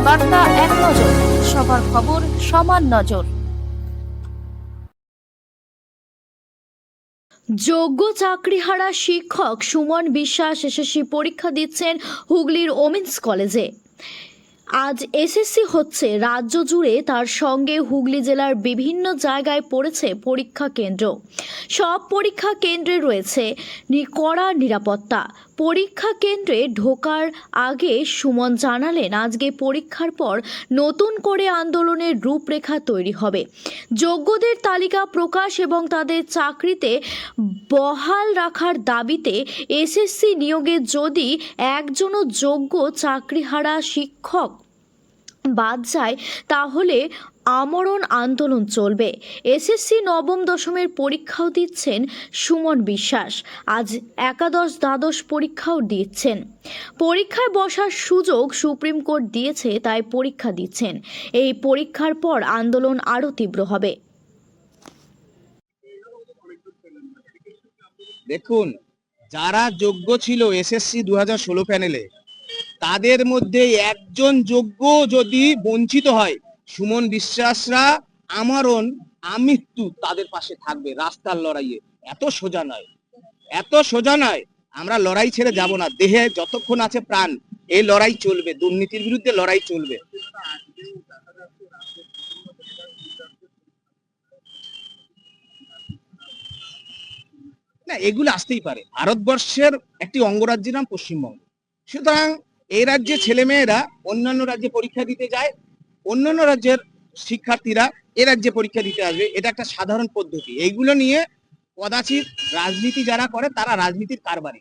বার্তা এক নজর, সবার খবর সমান নজর। যোগ্য চাকরিহারা শিক্ষক সুমন বিশ্বাস এসএসসি পরীক্ষা দিচ্ছেন হুগলির ওমেন্স কলেজে। আজ এসএসসি হচ্ছে রাজ্য জুড়ে, তার সঙ্গে হুগলি জেলার বিভিন্ন জায়গায় পড়েছে পরীক্ষা কেন্দ্র। সব পরীক্ষা কেন্দ্রে রয়েছে কড়া নিরাপত্তা। পরীক্ষা কেন্দ্রে ঢোকার আগে সুমন জানালেন, আজকে পরীক্ষার পর নতুন করে আন্দোলনের রূপরেখা তৈরি হবে। যোগ্যদের তালিকা প্রকাশ এবং তাদের চাকরিতে বহাল রাখার দাবিতে এসএসসি নিয়োগে যদি একজনও যোগ্য চাকরিহারা শিক্ষক বাদ যায় তাহলে আমরণ আন্দোলন চলবে। এসএসসি নবম দশমের পরীক্ষাও দিচ্ছেন সুমন বিশ্বাস। আজ একাদশ দ্বাদশ পরীক্ষাও দিচ্ছেন। পরীক্ষায় বসার সুযোগ সুপ্রিম কোর্ট দিয়েছে, তাই পরীক্ষা দিচ্ছেন। এই পরীক্ষার পর আন্দোলন আরও তীব্র হবে। দেখুন, যারা যোগ্য ছিল এসএসসি 2016 প্যানেলে, তাদের মধ্যে একজন যোগ্য যদি বঞ্চিত হয়, সুমন বিশ্বাসরা আমরণ আমৃত্যু তাদের পাশে থাকবে রাস্তার লড়াইয়ে। এত সোজা নয়, এত সোজা নয়। আমরা লড়াই ছেড়ে যাব না। দেহে যতক্ষণ আছে প্রাণ, এই লড়াই চলবে, দুর্নীতির বিরুদ্ধে লড়াই চলবে। না, এগুলো আসতেই পারে। ভারতবর্ষের একটি অঙ্গরাজ্যের নাম পশ্চিমবঙ্গ। সুতরাং এই রাজ্যে ছেলেমেয়েরা অন্যান্য রাজ্যে পরীক্ষা দিতে যায়, অন্যান্য রাজ্যের শিক্ষার্থীরা এ রাজ্যে পরীক্ষা দিতে আসবে। এটা একটা সাধারণ পদ্ধতি। এইগুলো নিয়ে কদাচিৎ রাজনীতি যারা করে তারা রাজনীতির কারবারি।